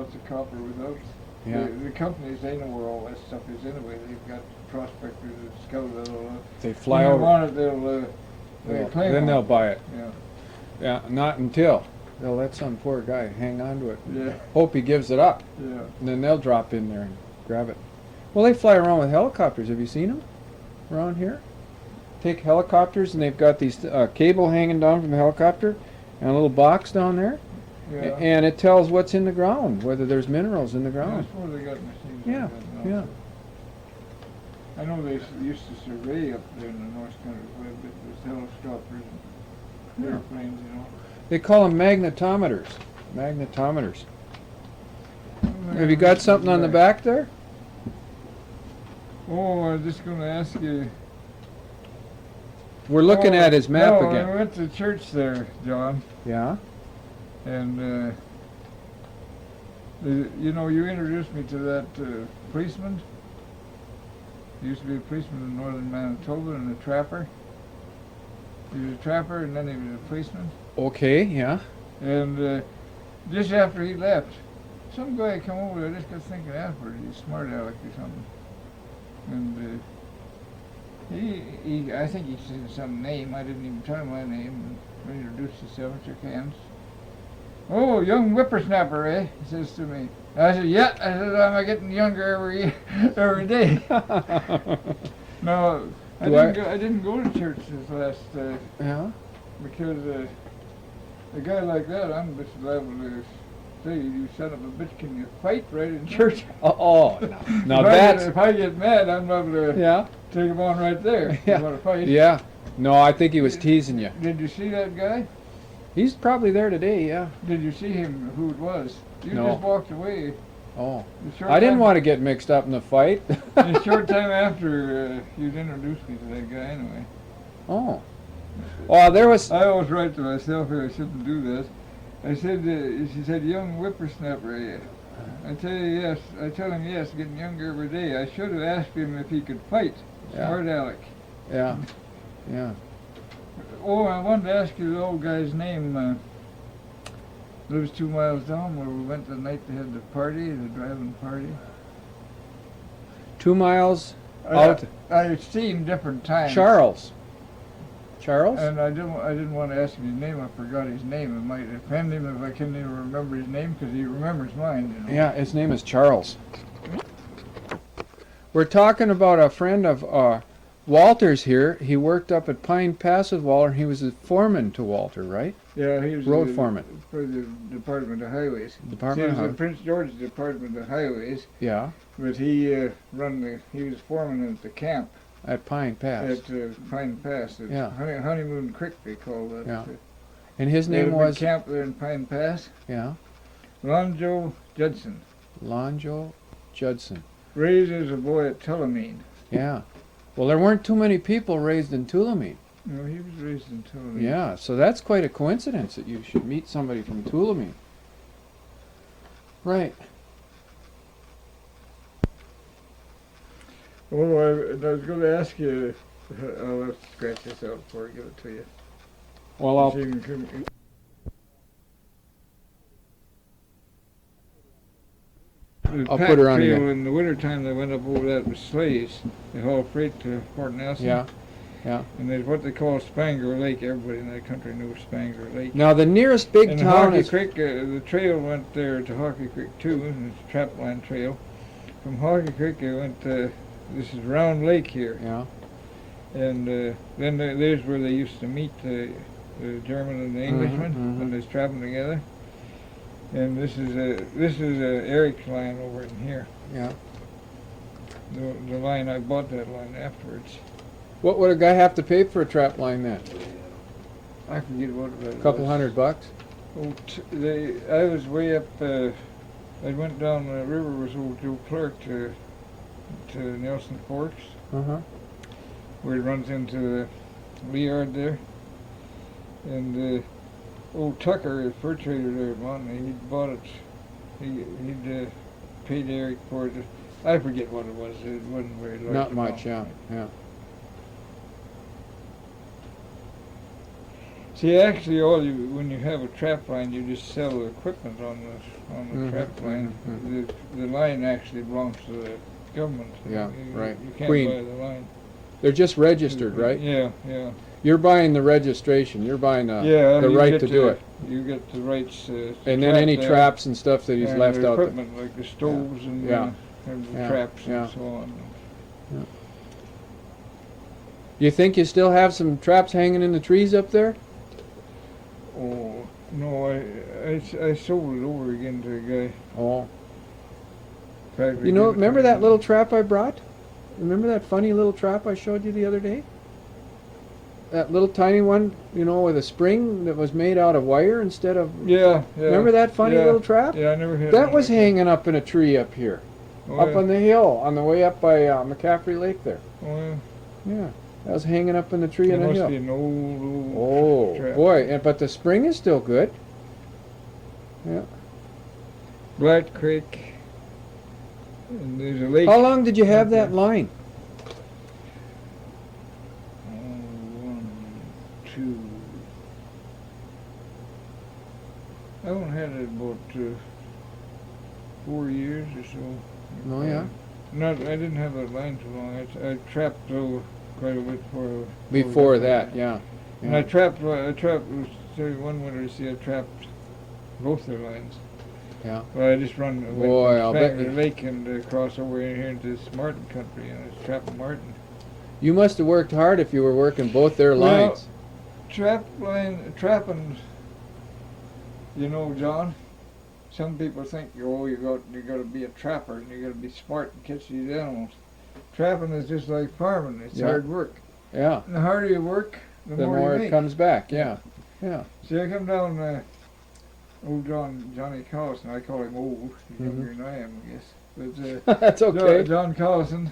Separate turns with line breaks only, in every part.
lots of copper without.
Yeah.
The companies, they know where all that stuff is anyway. They've got prospectors that scout it all.
They fly
when
over.
they want it, they'll claim
Then
on
they'll
it.
buy it.
Yeah.
Yeah, not until they'll let some poor guy hang on to it.
Yeah.
Hope he gives it up.
Yeah.
And then they'll drop in there and grab it. Well, they fly around with helicopters. Have you seen them around here? Take helicopters and they've got these cable hanging down from the helicopter and a little box down there.
Yeah.
And it tells what's in the ground, whether there's minerals in the
Yeah,
ground.
that's where they got machines
Yeah,
like that now.
yeah.
I know they used to survey up there in the North Country quite a bit with telescopers and
Yeah.
airplanes, you know.
They call them magnetometers. Magnetometers. Have you got something on the back there?
Oh, I was just going to ask you.
We're looking at his map
I
again.
went to church there, John,
Yeah?
and you know, you introduced me to that policeman. He used to be a policeman in northern Manitoba and a trapper. He was a trapper and then he was a policeman.
Okay, yeah.
And just after he left, some guy come over. I just got thinking afterwards, he's smart aleck or something. And I think he said some name. I didn't even tell him my name. And introduced himself and shook hands. Oh, young whippersnapper, eh? He says to me. I said, yeah. I said, I'm getting younger every day. No, I didn't go to church this last
Yeah?
because a guy like that, I'm just liable to say, you son of a bitch, can you fight right in church?
Oh, now that's...
If I get mad, I'm liable to
Yeah?
take him on right there.
Yeah.
You want to fight?
Yeah. No, I think he was teasing you.
Did you see that guy?
He's probably there today, yeah.
Did you see him, who it was? You
No.
just walked away.
Oh.
A short
I didn't
time-
want to get mixed up in the fight.
A short time after you'd introduced me to that guy anyway.
Oh. Oh, there was...
I always write to myself here, I shouldn't do this. I said, she said, young whippersnapper, eh? I tell you yes. I tell him yes, getting younger every day. I should have asked him if he could fight.
Yeah.
Smart aleck.
Yeah. Yeah.
Oh, I wanted to ask you the old guy's name. Lives 2 miles down where we went the night they had the party, the driving party.
2 miles out.
I've seen different times.
Charles. Charles?
And I didn't want to ask him his name. I forgot his name. It might offend him if I couldn't even remember his name because he remembers mine. You know?
Yeah, his name is Charles. We're talking about a friend of Walter's here. He worked up at Pine Pass with Walter. He was a foreman to Walter, right?
Yeah, he was
Road foreman.
for the Department of Highways.
Department of
He was in
Highways.
Prince George's Department of Highways,
Yeah,
but he was foreman at the camp
at Pine Pass.
at Pine Pass. It's
Yeah.
Honeymoon Creek, they call that.
Yeah. And his
They had
name
a big
was...
camp there in Pine Pass.
Yeah,
Lonjo Judson,
Lonjo Judson.
raised as a boy at Tulameen.
Yeah. Well, there weren't too many people raised in Tulameen.
No, he was raised in Tulameen.
Yeah, so that's quite a coincidence that you should meet somebody from Tulameen. Right.
Oh, I was going to ask you. I'll have to scratch this out before I give it to you.
Well,
See
I'll...
if you can- The
I'll
pack
put her on
trail
again.
in the wintertime, they went up over that with sleighs. They haul freight to Port Nelson.
Yeah, yeah.
And there's what they call Spangler Lake. Everybody in that country knew Spangler Lake.
Now, the nearest big
and
town
Hockey
is...
Creek, the trail went there to Hockey Creek too, and it's a trapline trail. From Hockey Creek, it went this is Round Lake here.
Yeah.
And then there's where they used to meet the German and the Englishman
mhm.
when they was traveling together. And this is Eric's line over in here.
Yeah.
The line, I bought that line afterwards.
What would a guy have to pay for a trap line then?
I forget what it was.
A couple $100?
Oh, I was way up. I went down the river with old Joe Clark to Nelson Forks,
Uh-huh.
where it runs into the Leard there. And old Tucker, a fur trader there at Montney, he'd bought it. He'd paid Eric for it. I forget what it was. It wasn't very large.
Not much,
amount.
yeah, yeah.
See, actually, when you have a trap line, you just sell the equipment on the trap line. The line actually belongs to the government.
Yeah, right.
You can't
Queen.
buy the line.
They're just registered, right?
Yeah, yeah.
You're buying the registration. You're buying the
You
right
get
to do it.
You get the rights. To
And then
trap
any
there,
traps and stuff that he's
and
left
the
out there.
equipment like the stoves and
Yeah.
and the
Yeah.
traps
Yeah.
and so on.
You think you still have some traps hanging in the trees up there?
Oh no, I sold it over again to a guy.
Oh.
Factory
You know,
gave it to
remember
me.
that little trap I brought? Remember that funny little trap I showed you the other day? That little tiny one, you know, with a spring that was made out of wire instead of...
Yeah, yeah.
Remember that funny
Yeah.
little trap?
Yeah, I never had
That
one
was
like
hanging up in a tree up here.
Oh,
Up
yeah.
on the hill, on the way up by McCaffrey Lake there.
Oh, yeah.
Yeah, that was hanging up in the tree
It
on the
must
hill.
be an old
Oh,
trap.
boy, but the spring is still good.
Black Creek. And there's a lake.
How long did you have
up
that
there.
line?
Oh, 1, 2. I only had it about 4 years or so.
Oh, yeah?
I didn't have that line too long. I trapped though quite a bit
Before that, yeah.
And I trapped. One winter. See, I trapped both their lines.
Yeah.
Well, I just went
Boy,
to
I'll bet
Spangler
you-
Lake and cross over in here into this Martin country, and I was trapping Martin.
You must have worked hard if you were working both their
Well,
lines.
Trapping. You know, John. Some people think, oh, you got to be a trapper and you got to be smart and catch these animals. Trapping is just like farming; it's
Yeah.
hard work.
Yeah.
And the harder you work, the
The
more
more
you
it
make.
comes back, yeah. Yeah.
See, I come down. Old Johnny Collison. I call him old. He's younger than I am, I guess. But
That's okay.
John Collison.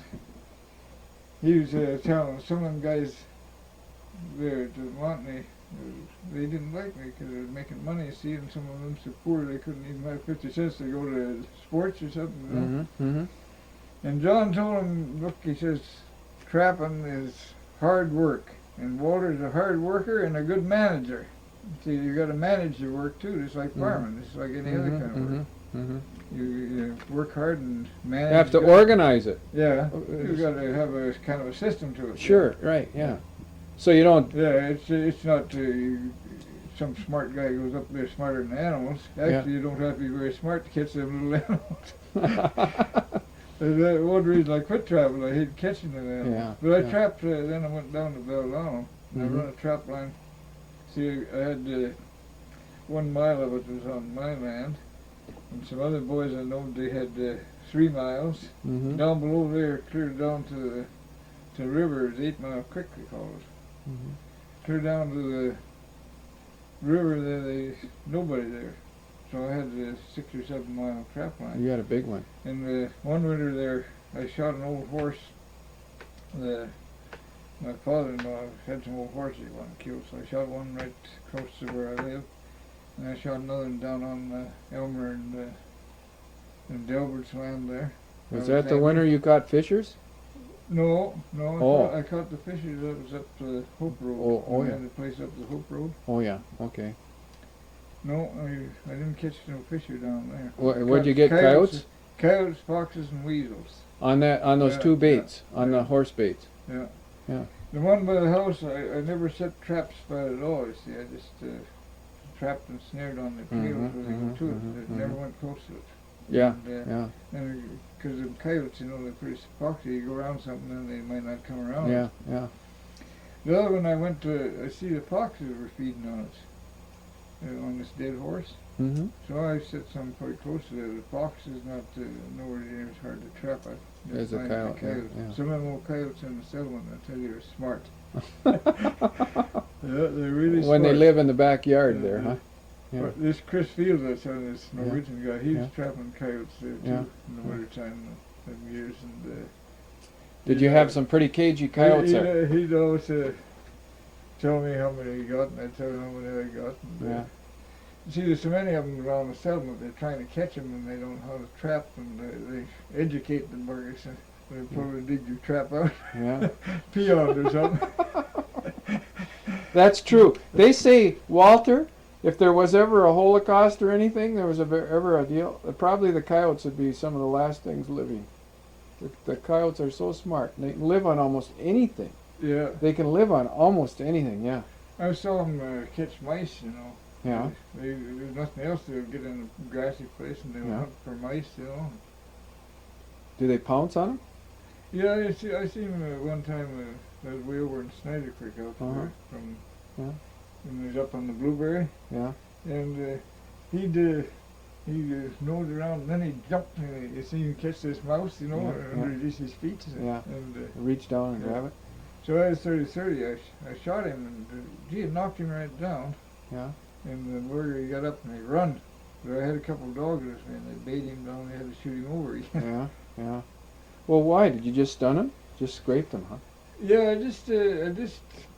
He was telling some of them guys there at Montney, they didn't like me because I was making money, see, and some of them so poor they couldn't even have 50 cents to go to sports or something. You know?
Mm-hmm.
And John told him, look, he says, trapping is hard work, and Walter's a hard worker and a good manager. See, you got to manage your work too, just like farming, just like any other kind of work.
Mm-hmm.
You work hard and manage.
You have to
good.
organize it.
Yeah, you got to have a kind of a system to it.
Sure, right, yeah. So you don't...
Yeah, it's not some smart guy goes up there smarter than animals. Actually, you don't have to be very smart to catch them little animals. That's one reason I quit trapping. I hated catching them animals.
Yeah,
But I
yeah.
trapped. Then I went down to Belano and I run a trap line. See, I had 1 mile of it was on my land, and some other boys I know they had 3 miles.
Mm-hmm.
Down below there, clear down to the river, is 8 Mile Creek they call it.
Mm-hmm.
Clear down to the river there, nobody there. So I had a 6 or 7 mile trap line.
You got a big one.
And one winter there, I shot an old horse. My father-in-law had some old horses he wanted to kill, so I shot one right close to where I live. And I shot another one down on Elmer and Delbert's land there.
Was
I
that the
angry.
winter you caught fishers?
No,
Oh.
I caught the fishes that was up the Hope Road.
Oh,
We
yeah.
had a place up the Hope Road.
Oh, yeah, okay.
No, I didn't catch no fisher down there.
What'd you get, coyotes?
Coyotes, foxes, and weasels.
On those
Yeah,
two baits,
yeah,
on
yeah.
the horse baits.
Yeah.
Yeah.
The one by the house, I never set traps by it at all, you see. I just trapped and snared on the trails where they go to it. I never went close to it.
Yeah,
And,
yeah,
And because the coyotes, you know, they're pretty foxy. You go around something and they might not come around.
yeah, yeah.
The other one I went to, I see the foxes were feeding on it. On this dead horse.
Mm-hmm.
So I set some quite close to there. The fox is not nowhere near as hard to trap. I
As a
find the
coyote, yeah,
coyotes.
yeah.
Some of them old coyotes in the settlement, I tell you, are smart. Yeah, they're really smart.
When they live in the backyard
Yeah,
there,
yeah.
huh? Yeah.
But this Chris Fields, that's on this
Yeah.
Norwegian guy, he's
Yeah.
trapping coyotes there too
Yeah.
in the wintertime of years. And
Did you have some pretty cagey coyotes there?
He'd always tell me how many he got, and I'd tell him how many I got. And,
Yeah.
see, there's so many of them around the settlement. They're trying to catch them, and they don't know how to trap them. They educate the buggers, and they probably dig your trap out,
Yeah.
pee on it or something.
That's true. They say, Walter, if there was ever a Holocaust or anything, there was ever a deal, probably the coyotes would be some of the last things living. The coyotes are so smart. They can live on almost anything.
Yeah.
They can live on almost anything, yeah.
I saw them catch mice, you know.
Yeah.
There's nothing else. They would get in a grassy place and they would
Yeah.
hunt for mice, you know.
Do they pounce on them?
Yeah, I seen him one time. I was way over in Snyder Creek out there from.
Yeah.
And he was up on the Blueberry.
Yeah.
And he'd nose around and then he'd jump and you see him catch this mouse, you know,
Yeah,
underneath his feet.
Yeah.
And
Reach down and
yeah.
grab it.
so I was 30-30. I shot him and gee, it knocked him right down.
Yeah.
And the burger, he got up and he run. But I had a couple of dogs with me and they bait him down. They had to shoot him over.
Yeah. Yeah. Well, why? Did you just stun him? Just scraped him, huh?
Yeah, I just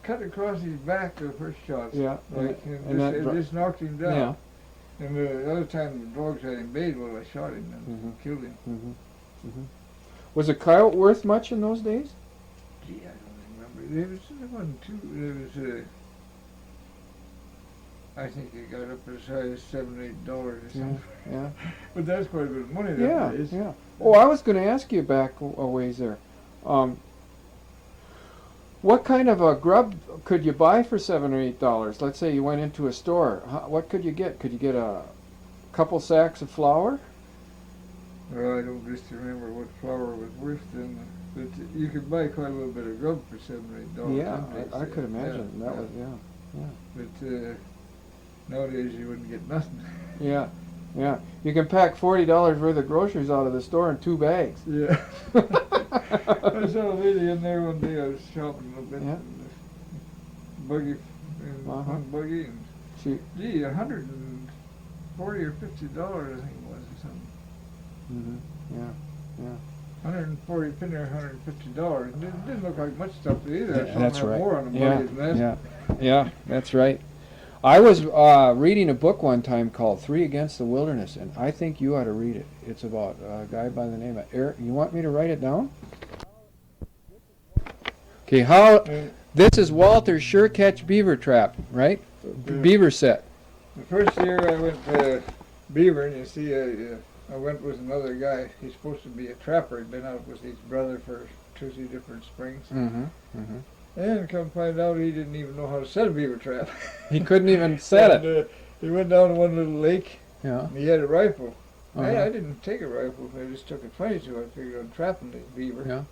cut across his back the first shot.
Yeah.
Like,
and
it just knocked him down.
Yeah.
And the other time the dogs had him bait, well, I shot him and killed him.
Was a coyote worth much in those days?
Gee, I don't remember. There wasn't too. There was I think it got up as high as $7-8 or something.
Yeah.
But that's quite a bit of money.
Yeah.
That is.
Yeah. Oh, I was going to ask you back a ways there. What kind of a grub could you buy for $7 or $8? Let's say you went into a store. What could you get? Could you get a couple sacks of flour?
Well, I don't just remember what flour was worth then, but you could buy quite a little bit of grub for $7-8.
Yeah, I could imagine. That was
But nowadays you wouldn't get nothing.
Yeah. You can pack $40 worth of groceries out of the store in 2 bags.
Yeah. I saw a lady in there one day. I was shopping a little bit.
Yeah.
Buggy, one buggy, and
She.
gee, $140 or $50, I think it was, or something.
Yeah.
140 penny or $150. It didn't look like much stuff either.
Yeah,
Some
that's
had
right.
more on the buggy than that.
Yeah, that's right. I was reading a book one time called 3 Against the Wilderness, and I think you ought to read it. It's about a guy by the name of Eric. You want me to write it down? Okay, this is Walter's Sure Catch Beaver Trap, right? Beaver set.
The first year I went to beaver, and you see, I went with another guy. He's supposed to be a trapper. He'd been out with his brother for 2-3 different springs. And come find out he didn't even know how to set a beaver trap.
He couldn't even set it.
He went down to one little lake,
Yeah.
and he had a rifle.
Uh-huh.
I didn't take a rifle. I just took a 22. I figured on trapping the beaver.
Yeah.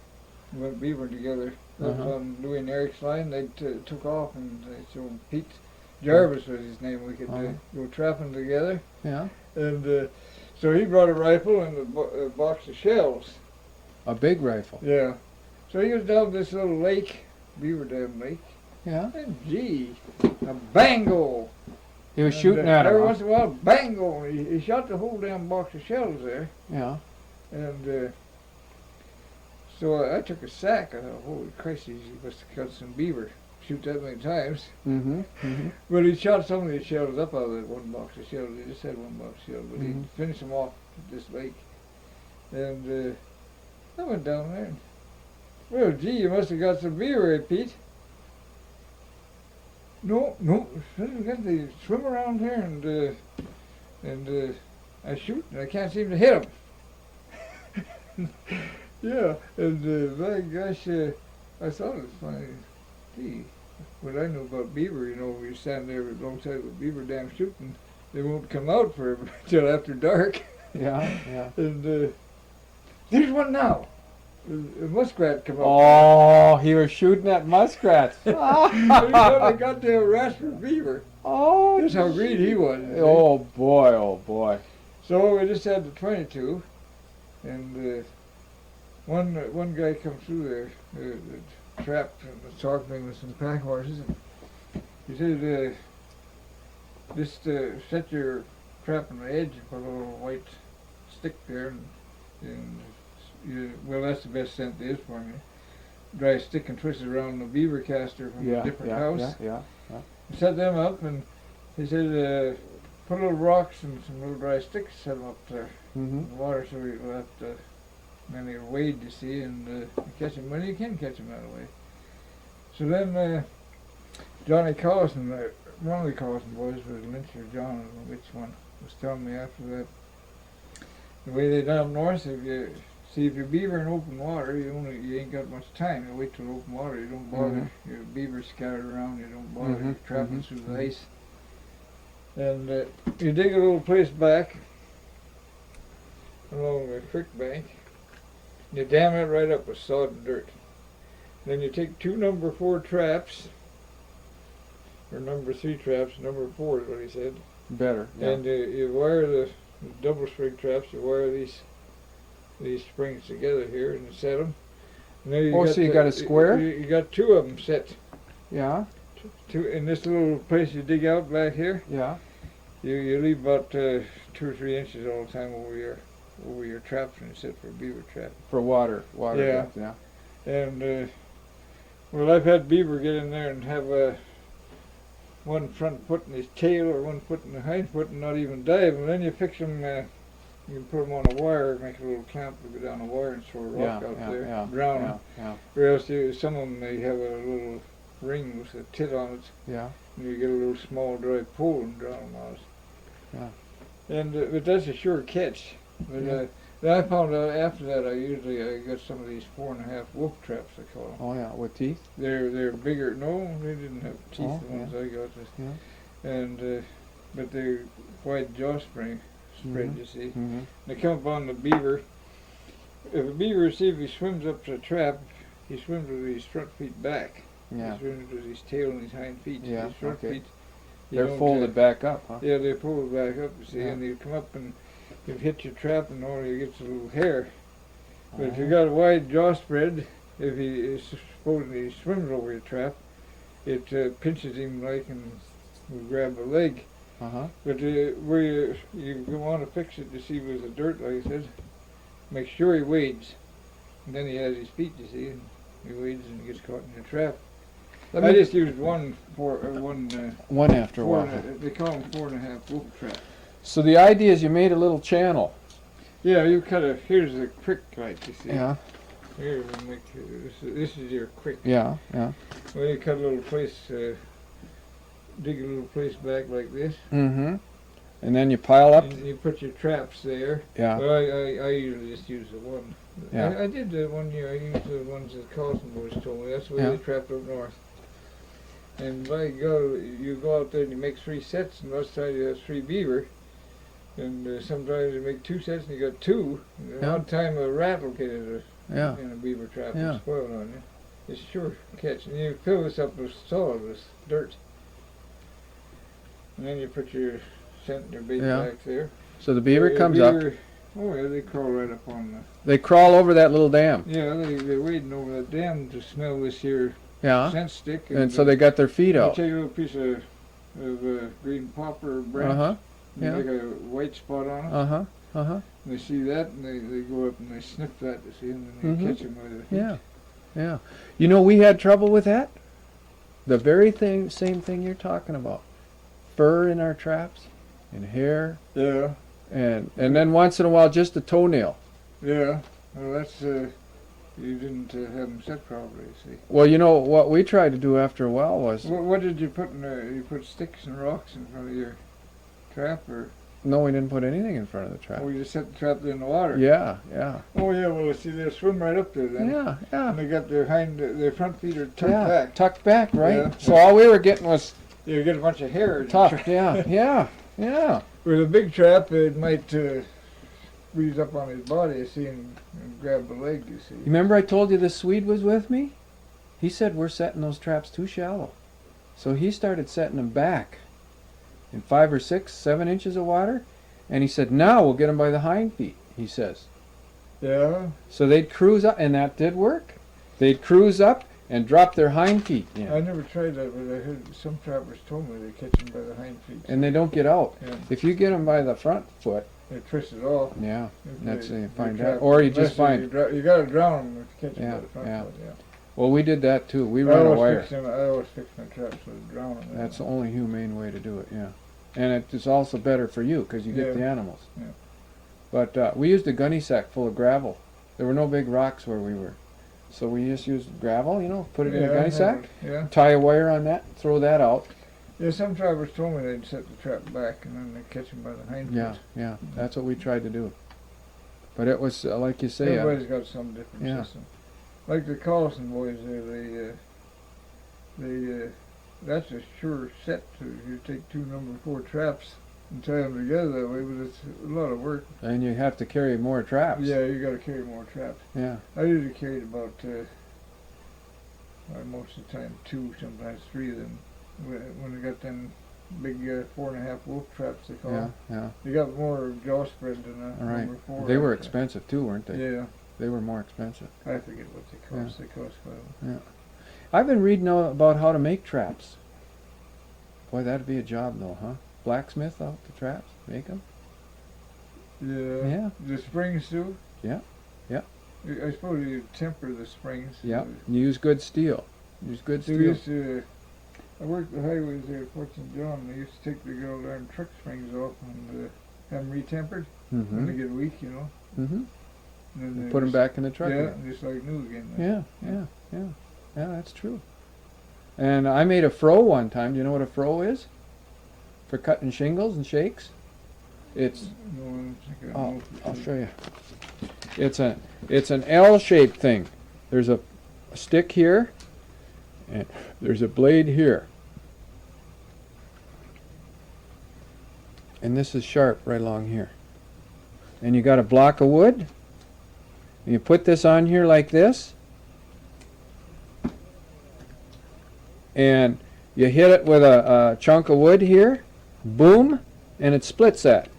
We went beavering together. That was
Uh-huh.
on Louis and Eric's line. They took off, and so Pete Jarvis was his name. We could go trapping together.
Yeah.
And so he brought a rifle and a box of shells.
A big rifle.
Yeah. So he was down this little lake, Beaver Dam Lake,
Yeah.
and gee, a bango.
He was shooting at
Every
him.
once in a while, bango. He shot the whole damn box of shells there.
Yeah.
And so I took a sack. I thought, holy Christ, he must have killed some beaver. Shoot that many times. But he shot some of the shells up out of that one box of shells. He just had one box of shells, but he finished them off at this lake. And I went down there. And, well, gee, you must have got some beaver, eh, Pete? No, they swim around here and I shoot and I can't seem to hit them. Yeah, and my gosh, I thought it was funny. Gee, what I know about beaver, you know, we stand there alongside of a beaver dam shooting, they won't come out for until after dark.
Yeah.
And there's one now. A muskrat come up.
Oh, he was shooting at muskrats.
They got the rascal beaver.
Oh,
That's how greedy he was.
Oh boy.
So we just had the 22, and one guy come through there, trapped and was talking with some pack horses. And he said, just set your trap on the edge and put a little white stick there, and well, that's the best scent there is for me. Dry stick and twist it around the beaver caster from a different house.
Yeah.
Set them up, and he said, put little rocks and some little dry sticks, set them up there in the water, so we'll have to mainly wade, you see, and catch them when you can catch them that way. So then Johnny Collison, one of the Collison boys was Lynch or John, I don't know which one, was telling me after that. The way they done up north, if you're beaver in open water, you ain't got much time. You wait till open water. You don't bother your beaver scattered around. You don't bother your trapping through the ice. And you dig a little place back along the creek bank. You dam it right up with sod and dirt. Then you take 2 number 4 traps, or number 3 traps. Number 4 is what he said.
Better. Yeah.
And you wire the double spring traps. You wire these springs together here and set them. And then
So you got a square?
You got 2 of them set.
Yeah.
Two in this little place you dig out back here.
Yeah.
You leave about 2 or 3 inches all the time over your traps when you set for a beaver trap.
For water.
Yeah.
Depth, yeah.
And well, I've had beaver get in there and have one front foot in his tail or one foot in the hind foot and not even dive. And then you fix them. You can put them on a wire, make a little clamp to go down a wire and throw a rock out there, drown them.
Yeah.
Or else some of them they have a little ring with a tit on it.
Yeah.
And you get a little small dry pole and drown them out.
Yeah.
And but that's a sure catch. But then I found out after that I got some of these 4.5 wolf traps they call them.
Oh yeah, with teeth.
They're bigger. No, they didn't have teeth.
Oh,
The ones I got.
Yeah.
And but they're wide jawspring spread. You see.
Mm-hmm.
They come up on the beaver. If a beaver, see if he swims up to the trap, he swims with his front feet back.
Yeah.
He swims with his tail and his hind feet.
Yeah,
His front
okay.
feet.
They're folded back up, huh?
Yeah, they fold back up, you see,
Yeah.
and you come up and you hit your trap and all you get's a little hair. But if you got a wide jaw spread, if supposing he swims over your trap, it pinches him like and will grab a leg.
Uh-huh.
But where you want to fix it to see with the dirt, like I said, make sure he wades. And then he has his feet, you see, and he wades and he gets caught in your trap. I just used one
after a while.
They call them 4.5 wolf trap.
So the idea is you made a little channel.
Yeah, you here's the creek, like you see.
Yeah.
Here, this is your creek.
Yeah.
Well, you cut a little place, dig a little place back like this.
Mm-hmm. And then you pile up.
And you put your traps there.
Yeah.
Well, I usually just use the one.
Yeah.
I did that one year. I used the ones that Carlson boys told me. That's the way they trapped up north. And by God, you go out there and you make 3 sets, and most times you have 3 beaver. And sometimes you make 2 sets and you got 2. And one time a rat will get in a beaver trap and spoil it on you. It's sure catch. And you fill this up with sod, with dirt. And then you put your scent and your bait back there.
So the beaver comes up.
Oh yeah, they crawl right up on
They crawl over that little dam.
Yeah, they're wading over that dam to smell this here scent stick.
And so they got their feet
you
out.
take a little piece of green poplar branch.
Yeah.
Make a white spot on it.
And
they see that, and they go up and they sniff that, you see, and then they catch them with their feet.
Yeah. You know, we had trouble with that. The very same thing you're talking about. Fur in our traps, and hair.
Yeah.
And then once in a while, just a toenail.
Yeah. Well, that's you didn't have them set properly, you see.
Well, you know what we tried to do after a while was.
What did you put in there? You put sticks and rocks in front of your trap, or?
No, we didn't put anything in front of the trap.
Oh, you just set the trap in the water.
Yeah.
Oh yeah. Well, see, they swim right up there then.
Yeah.
And they got their front feet are tucked back.
Tucked back, right?
Yeah.
So all we were getting was
You get a bunch of hair.
tucked. Yeah.
With a big trap, it might squeeze up on his body, you see, and grab the leg, you see.
You remember I told you the Swede was with me? He said we're setting those traps too shallow. So he started setting them back in 5 or 6, 7 inches of water. And he said, now we'll get them by the hind feet, he says.
Yeah.
So they'd cruise up, and that did work. They'd cruise up and drop their hind feet in.
I never tried that, but I heard some trappers told me they catch them by the hind feet.
And they don't get out.
Yeah.
If you get them by the front foot,
They twist it off.
yeah, that's
They
you find
trap-
out. Or you
unless
just find.
You got to drown them if you catch them by the front
Yeah.
foot, yeah.
Well, we did that too. We
I
run a
always
wire.
fix my traps with drown them.
That's the only humane way to do it, yeah. And it is also better for you because you get the animals.
Yeah.
But we used a gunny sack full of gravel. There were no big rocks where we were. So we just use gravel, you know, put it in a
Yeah,
gunny sack,
Yeah.
tie a wire on that, throw that out.
Yeah, some trappers told me they'd set the trap back and then they'd catch them by the hind
Yeah,
foot.
yeah, that's what we tried to do. But it was, like you say,
Everybody's got some different
yeah.
system. Like the Collison boys there, that's a sure set to, you take two number 4 traps and tie them together that way, but it's a lot of work.
and you have to carry more traps.
Yeah, you gotta carry more traps.
Yeah.
I usually carried about, most of the time 2, sometimes 3 of them. When they got them big 4.5 wolf traps, they call
Yeah,
them.
yeah.
You got more jaw spread than a
All right.
number 4.
They were expensive too, weren't they?
Yeah,
They were more expensive.
I forget what they cost. They cost quite
I've been reading about how to make traps. Boy, that'd be a job though, huh? Blacksmith out the traps, make them.
Yeah.
Yeah.
The springs too?
Yeah, yeah.
I suppose you temper the springs.
Yeah. You use good steel. Use good
So
steel.
we used to, I worked the highways there at Fort St. John. They used to take the girl darn truck springs off and have them retempered when they
Mm-hmm.
get weak, you know.
Mm-hmm.
And then they
Put them
just-
back in the truck.
Yeah,
again.
just like new again.
Yeah, yeah. Yeah, that's true. And I made a froe one time. Do you know what a froe is? For cutting shingles and shakes? It's
No, I don't think I
Oh,
know.
I'll show you. It's an L-shaped thing. There's a stick here, and there's a blade here. And this is sharp right along here. And you got a block of wood. And you put this on here like this. And you hit it with a chunk of wood here. Boom. And it splits that.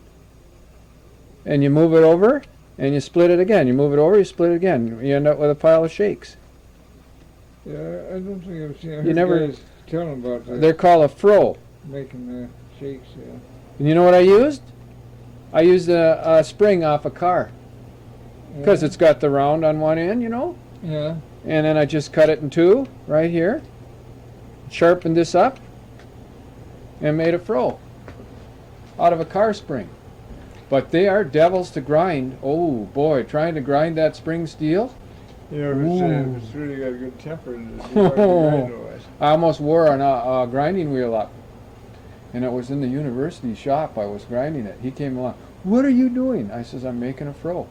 And you move it over, and you split it again. You move it over, you split it again. You end up with a pile of shakes.
Yeah, I don't think I've seen. I
You
heard
never-
guys telling about that,
They're called a froe.
making the shakes. Yeah.
And you know what I used? I used a spring off a car. Because it's got the round on one end, you know?
Yeah.
And then I just cut it in two, right here. Sharpened this up, and made a froe out of a car spring. But they are devils to grind. Oh boy, trying to grind that spring steel.
Yeah,
Ooh.
if it's really got a good temper, it's hard to grind otherwise.
I almost wore a grinding wheel up. And it was in the university shop. I was grinding it. He came along. What are you doing? I says, I'm making a froe.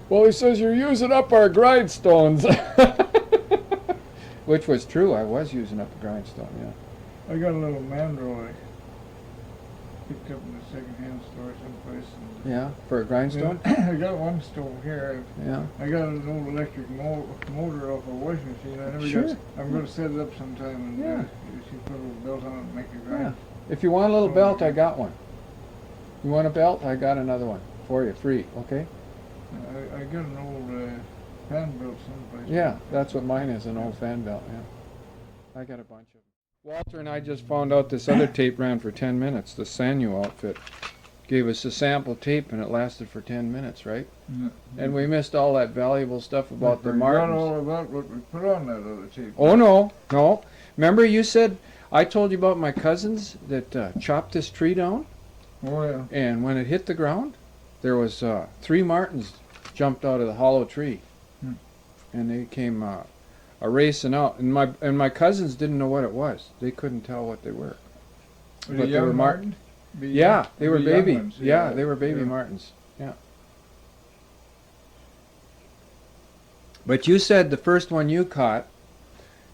Well, he says, you're using up our grindstones. Which was true. I was using up a grindstone, yeah.
I got a little mandrel I picked up in a second-hand store someplace. And
Yeah, for a grindstone?
I got one stove here.
Yeah.
I got an old electric motor off a washing machine. I never
Sure.
got. I'm going to set it up sometime and
Yeah.
you should put a little belt on it and make it
Yeah.
grind.
If you want a little belt, I got one. You want a belt? I got another one for you, free, okay?
I got an old fan belt someplace.
Yeah, that's what mine is, an old fan belt, yeah. I got a bunch of them. Walter and I just found out this other tape ran for 10 minutes. The Sanyo outfit gave us a sample tape and it lasted for 10 minutes, right?
Yeah.
And we missed all that valuable stuff about the
I forgot
Martins.
all about what we put on that other tape.
Oh, no. Remember you said, I told you about my cousins that chopped this tree down?
Oh, yeah.
And when it hit the ground, there was 3 martins jumped out of the hollow tree.
Hmm.
And they came a racing out. And my cousins didn't know what it was. They couldn't tell what they were.
But
But they were
Martin?
Yeah, they were
The young
baby.
ones,
Yeah, they were baby
yeah.
martins. Yeah. But you said the first one you caught,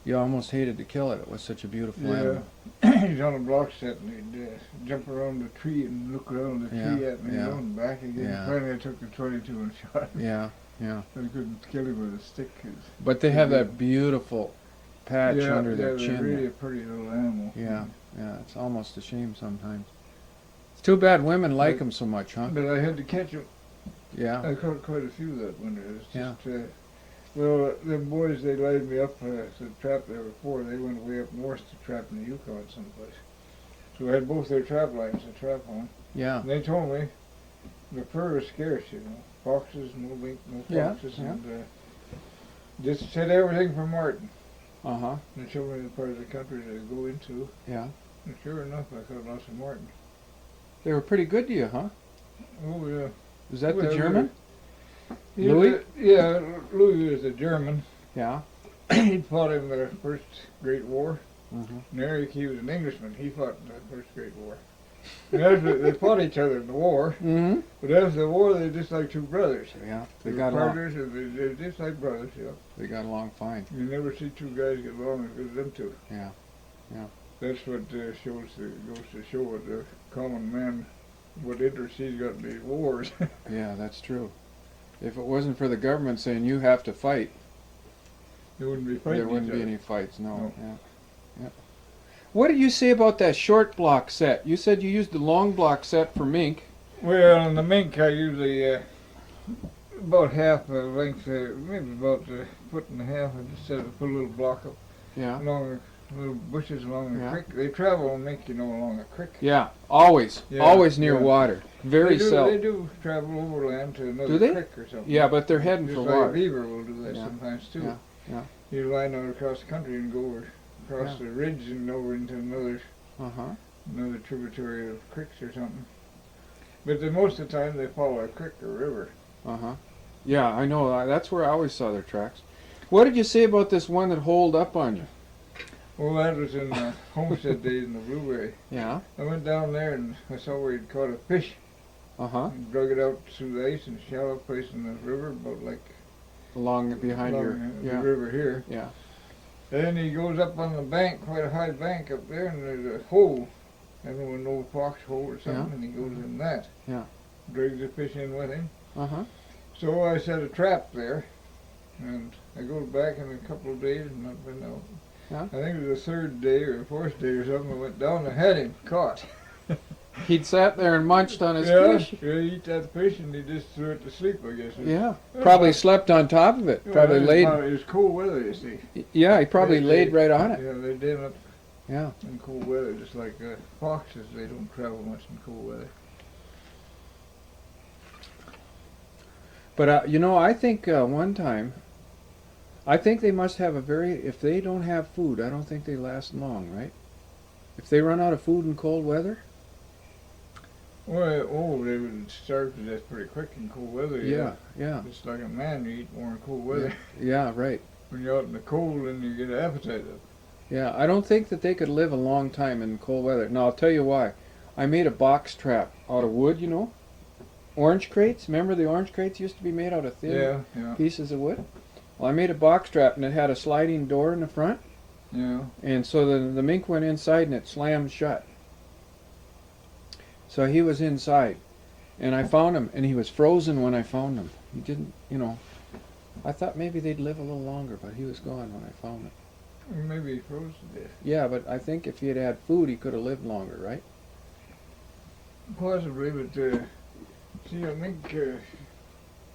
you almost hated to kill it. It was such a beautiful animal.
Yeah. He's on a block set and he'd jump around the tree and look around the
Yeah,
tree at me
yeah.
and back again.
Yeah.
Finally I took the 22 and shot him.
Yeah, yeah.
I couldn't kill him with a stick.
But they have that beautiful patch
yeah,
under their
they're
chin.
really
there.
a pretty little animal.
Yeah, yeah. It's almost a shame sometimes. It's too bad women like them so much, huh?
But I had to catch him.
Yeah.
I caught quite a few that winter. It's
Yeah.
just, well, them boys, they laid me up to trap there before. They went way up north to trap in the Yukon someplace. So I had both their trap lines to trap on.
Yeah.
And they told me the fur is scarce, you know. Foxes, no mink, no
Yeah,
foxes,
yeah.
and just said everything for Martin.
Uh-huh.
And they showed me the part of the country to go into.
Yeah.
And sure enough, I caught lots of Martin.
They were pretty good to you, huh?
Oh, yeah.
Was that
Well,
the German?
Yeah,
Louis?
Yeah, Louis is a German.
Yeah.
He fought in the First Great War.
Mm-hmm.
And Eric, he was an Englishman. He fought in the First Great War. And after, they fought each other in the war.
Mm-hmm.
But after the war, they were just like two brothers.
Yeah.
They
They
were
got along.
partners, and they're just like brothers. You know.
They got along fine.
You never see two guys get along as good as them two.
Yeah. Yeah.
That's what goes to show what the common man, what interest he's got in these wars.
Yeah, that's true. If it wasn't for the government saying you have to fight,
They wouldn't be fighting
there wouldn't
each
be
other.
any fights. No.
No.
Yeah. Yeah. What did you say about that short block set? You said you used the long block set for mink.
Well, in the mink, I usually about half the length, maybe about a foot and a half. I just set a put a little block up
Yeah.
along the little bushes along the
Yeah.
creek. They travel on mink, you know, along the creek.
Yeah. Always.
Yeah,
Always near
yeah.
water. Very
They
seldom.
do travel overland to another
Do they?
creek or something.
Yeah, but they're heading
Just
for
like
water.
a beaver will do that
Yeah,
sometimes too.
yeah, yeah.
You line out across the country and go over, across
Yeah.
the ridge and over into another
Uh-huh.
tributary of creeks or something. But most of the time they follow a creek or river.
Uh-huh. Yeah, I know. That's where I always saw their tracks. What did you say about this one that holed up on you?
Well, that was in the homestead days in the Blueberry.
Yeah.
I went down there and I saw where he'd caught a fish
Uh-huh.
and drug it out through the ice and shallow place in the river, about like
Along behind your...
along the
Yeah.
river here.
Yeah.
Then he goes up on the bank, quite a high bank up there, and there's a hole. I don't know, an old fox hole or something,
Yeah.
and he goes in that.
Yeah.
Drags the fish in with him.
Uh-huh.
So I set a trap there, and I go back in a couple of days and I've been out.
Yeah.
I think it was the third day or the fourth day or something. I went down and had him caught.
He'd sat there and munched on his
yeah,
fish.
yeah, he eat that fish and he just threw it to sleep, I guess.
Yeah. Probably slept on top of it. Probably laid...
It was cold weather, you see.
Yeah, he probably
They-
laid right on it.
Yeah, they did it
Yeah.
in cold weather, just like foxes. They don't travel much in cold weather.
But, you know, I think one time... I think they must have a very... If they don't have food, I don't think they last long, right? If they run out of food in cold weather...
Well, they would starve to death pretty quick in cold weather.
Yeah, yeah.
Just like a man, you eat more in cold weather.
Yeah, right.
When you're out in the cold, then you get an appetite.
Yeah, I don't think that they could live a long time in cold weather. Now, I'll tell you why. I made a box trap out of wood, you know? Orange crates. Remember the orange crates used to be made out of thin
Yeah.
pieces of wood? Well, I made a box trap, and it had a sliding door in the front.
Yeah.
And so the mink went inside, and it slammed shut. So he was inside. And I found him, and he was frozen when I found him. He didn't, you know... I thought maybe they'd live a little longer, but he was gone when I found him.
Maybe he froze to death.
Yeah, but I think if he had had food, he could have lived longer, right?
Possibly, but see, I think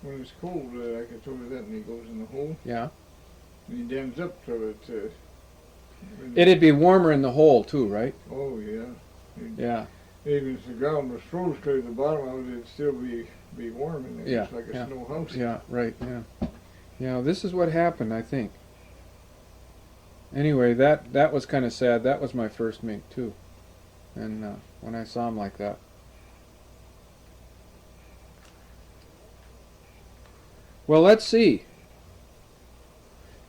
when it's cold, like I told you that, and he goes in the hole,
Yeah.
and he dams up to it.
It'd be warmer in the hole, too, right?
Oh, yeah.
Yeah.
Even if the ground was froze to the bottom of it, it'd still be warm in there,
Yeah,
just like a
yeah.
snow house.
Yeah, right, yeah. Yeah, this is what happened, I think. Anyway, that was kind of sad. That was my first mink, too. And when I saw him like that. Well, let's see.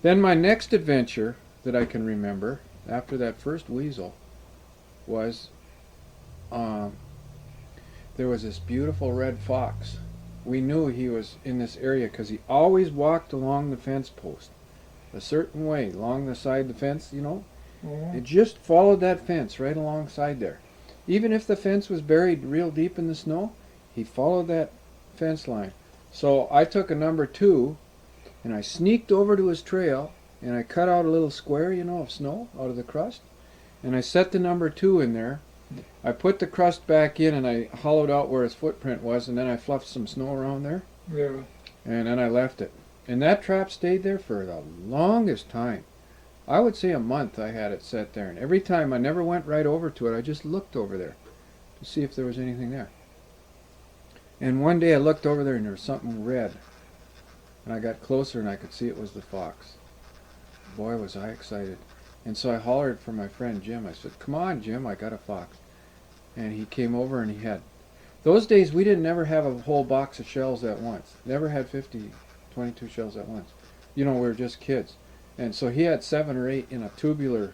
Then my next adventure that I can remember, after that first weasel, was there was this beautiful red fox. We knew he was in this area because he always walked along the fence post a certain way, along the side of the fence, you know.
Oh,
It just followed that fence right alongside there. Even if the fence was buried real deep in the snow, he followed that fence line. So I took a number 2 and I sneaked over to his trail and I cut out a little square, you know, of snow out of the crust. And I set the number 2 in there. I put the crust back in and I hollowed out where his footprint was, and then I fluffed some snow around there,
yeah.
and then I left it. And that trap stayed there for the longest time. I would say a month I had it set there, and every time I never went right over to it, I just looked over there to see if there was anything there. And one day I looked over there and there was something red. And I got closer and I could see it was the fox. Boy, was I excited. And so I hollered for my friend Jim. I said, "Come on, Jim, I got a fox." And he came over and he had... Those days we didn't never have a whole box of shells at once. Never had 22 shells at once. You know, we were just kids. And so he had 7 or 8 in a tubular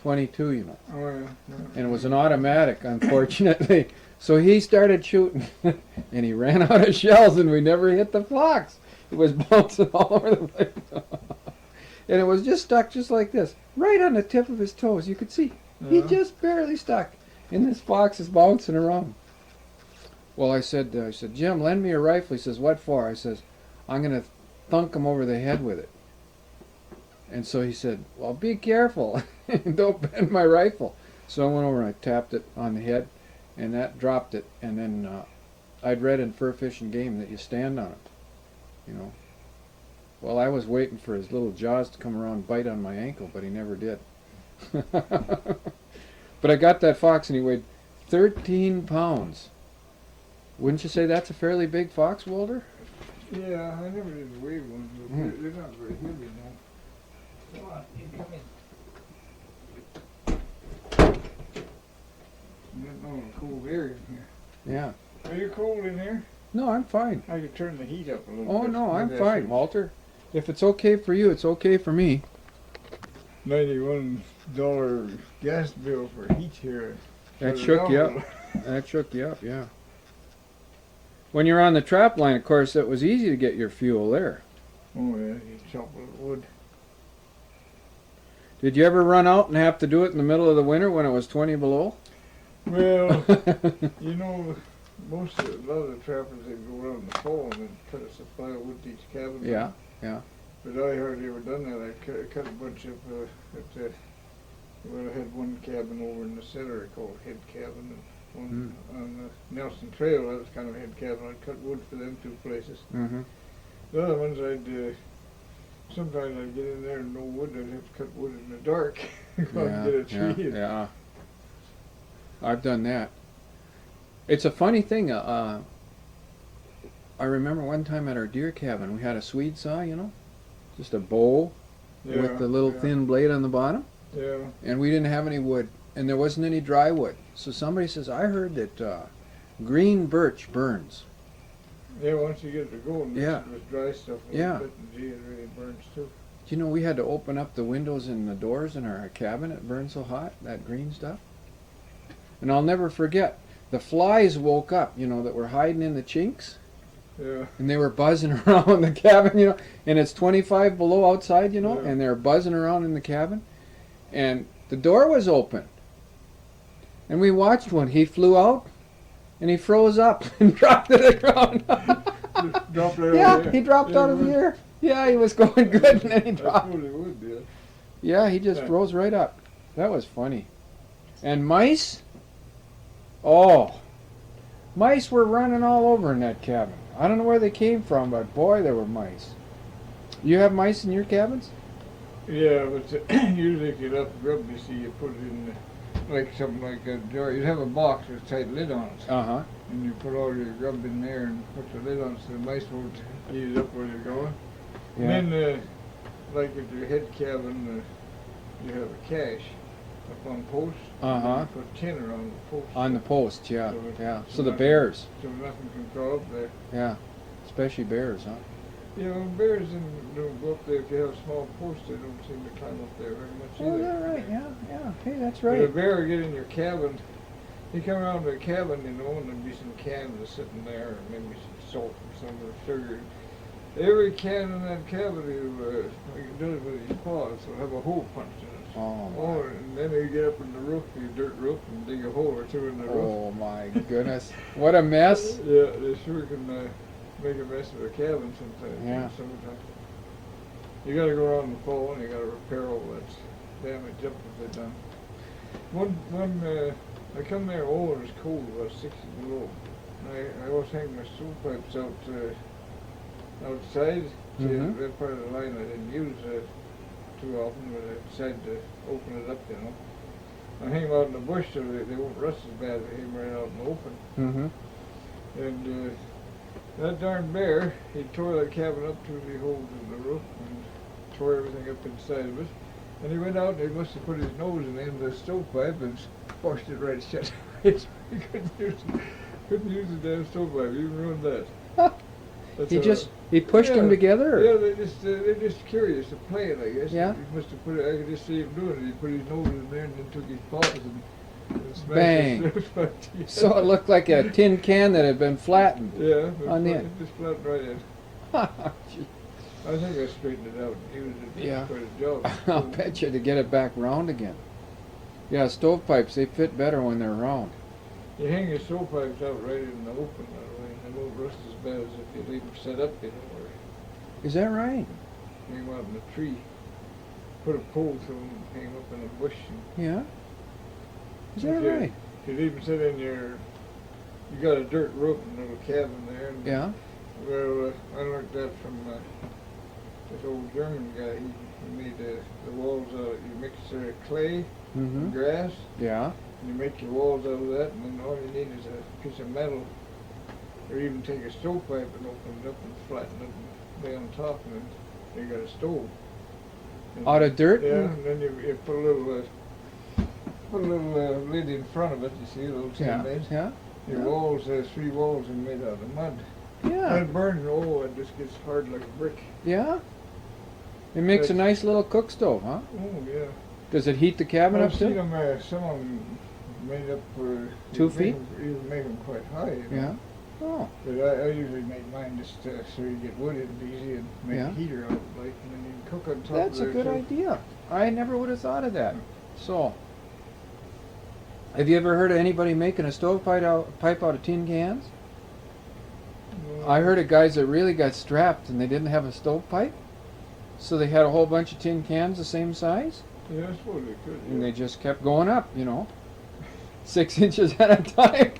22, you know.
Oh, yeah.
And it was an automatic, unfortunately. So he started shooting, and he ran out of shells, and we never hit the fox. It was bouncing all over the place. And it was just stuck just like this, right on the tip of his toes. You could see. He just barely stuck. And this fox is bouncing around. Well, I said, Jim, lend me your rifle. He says, what for? I says, I'm going to thunk him over the head with it. And so he said, well, be careful. Don't bend my rifle. So I went over and I tapped it on the head, and that dropped it. And then I'd read in Fur Fish and Game that you stand on it, you know. Well, I was waiting for his little jaws to come around and bite on my ankle, but he never did. But I got that fox, and he weighed 13 pounds. Wouldn't you say that's a fairly big fox, Walter?
Yeah, I never did weigh one, but they're not very heavy now. Come on, you come in. You got no cold air in here.
Yeah.
Are you cold in here?
No, I'm fine.
I could turn the heat up a little
Oh,
bit.
no, I'm
Maybe I
fine,
should.
Walter. If it's okay for you, it's okay for me.
$91 gas bill for heat here.
That
Shut it
shook
down
you
a
up.
little.
That shook you up, yeah. When you're on the trap line, of course, it was easy to get your fuel there.
Oh yeah, you chop a little wood.
Did you ever run out and have to do it in the middle of the winter when it was 20 below?
Well, you know, a lot of the trappers, they go around in the fall and then cut a supply of wood to each cabin.
Yeah, yeah.
But I hardly ever done that. I cut a bunch of, well, I had one cabin over in the center called Head Cabin, and one on the Nelson Trail, that was kind of a head cabin. I'd cut wood for them 2 places.
Mm-hmm.
The other ones sometimes I'd get in there and no wood, I'd have to cut wood in the dark. Go out and get a tree.
Yeah. I've done that. It's a funny thing. I remember one time at our deer cabin, we had a Swede saw, you know, just a bow with the little thin blade on the bottom.
Yeah.
And we didn't have any wood, and there wasn't any dry wood. So somebody says, I heard that green birch burns.
Yeah, once you get it going,
Yeah.
with dry stuff,
Yeah.
bit, and gee, it really burns too.
You know, we had to open up the windows and the doors in our cabin. It burned so hot, that green stuff. And I'll never forget, the flies woke up, you know, that were hiding in the chinks.
Yeah.
And they were buzzing around the cabin, you know, and it's 25 below outside, you know,
Yeah.
and they're buzzing around in the cabin. And the door was open. And we watched one. He flew out, and he froze up and dropped to the ground.
Just dropped right
Yeah,
over there.
he dropped out of the air. Yeah, he was going good, and then he
I
dropped.
suppose it would, yeah.
Yeah, he just
Yeah.
rose right up. That was funny. And mice? Oh, mice were running all over in that cabin. I don't know where they came from, but boy, there were mice. You have mice in your cabins?
Yeah, but usually if you left grub, you see, you put it in like something like a jar. You'd have a box with a tight lid on it.
Uh-huh.
And you put all your grub in there and put the lid on so the mice won't eat it up where they're going.
Yeah.
And then, like at your head cabin, you have a cache up on posts.
Uh-huh.
And you put tin around the post.
On the post, yeah,
So it-
yeah.
so
So the
nothing-
bears,
So nothing can crawl up there.
yeah, especially bears, huh?
You know, bears don't go up there if you have small posts. They don't seem to climb up there very much
Oh,
either.
is that right? Yeah, yeah. Hey, that's
But a
right.
bear will get in your cabin. You come around to a cabin, you know, and there'll be some cans sitting there, and maybe some salt and some of the sugar. Every can in that cabin, you can do it with your paws, so have a hole punched in it.
Oh,
Oh, and then you get up in the roof, your dirt roof, and dig a hole or 2 in the roof.
oh my goodness. What a mess.
Yeah, they sure can make a mess of a cabin sometimes.
Yeah.
In the summertime. You gotta go around in the fall and you gotta repair all that damage up that they've done. I come there, oh, it was cold, about 60 below. And I always hang my stovepipes out outside. See,
Mhm.
that part of the line I didn't use too often, but I decided to open it up, you know. I hang them out in the bush so they won't rust as bad if I hang them right out in the open.
Mm-hmm.
And that darn bear, he tore that cabin up through the holes in the roof and tore everything up inside of it. And he went out and he must have put his nose in the end of the stovepipe and pushed it right shut. He couldn't use the damn stovepipe, he even ruined that. That's
He pushed them together.
Yeah, they're just curious to play it, I guess.
Yeah.
He must have put it. I could just see him doing it. He put his nose in there and then took his paws and smashed
Bang.
his throat. Yeah.
So it looked like a tin can that had been flattened.
Yeah,
on the
just flattened right in.
Gee.
I think I straightened it out. He was
Yeah.
quite a job.
I'll bet you to get it back round again. Yeah, stovepipes, they fit better when they're round.
You hang your stovepipes out right in the open that way, and they won't rust as bad as if you leave them set up, you know, or
Is that right?
hang them out in a tree. Put a pole through them and hang them up in a bush. And
Yeah? Is that
if you-
right?
If you leave them sit in your, you got a dirt roof and a little cabin there. And,
Yeah?
Well, I learned that from this old German guy. He made the walls out. You mix clay
Mm-hmm.
and grass.
Yeah?
And you make your walls out of that, and then all you need is a piece of metal, or even take a stovepipe and open it up and flatten it and lay on top, and then you got a stove. And
Out of dirt?
Yeah, and then you put a little lid in front of it. You see, a little tin
Yeah?
lid.
Yeah?
Your
Yeah.
walls, 3 walls are made out of mud.
Yeah.
And it burns. Oh, it just gets hard like a brick.
Yeah? It makes a nice little cook stove, huh?
Oh yeah.
Does it heat the cabin up
I've seen
too?
them. Some of them made up for
2 feet?
You make them quite high. You know?
Yeah. Oh.
But I usually make mine just so you get wood in it easy and make
Yeah.
a heater out of it, like, and then you can cook on top
That's
of
a
there
good
too.
idea. I never would have thought of that. So, have you ever heard of anybody making a stovepipe pipe out of tin cans? I heard of guys that really got strapped and they didn't have a stovepipe, so they had a whole bunch of tin cans the same size,
Yeah, I suppose they could.
and
Yeah.
they just kept going up, 6 inches at a time.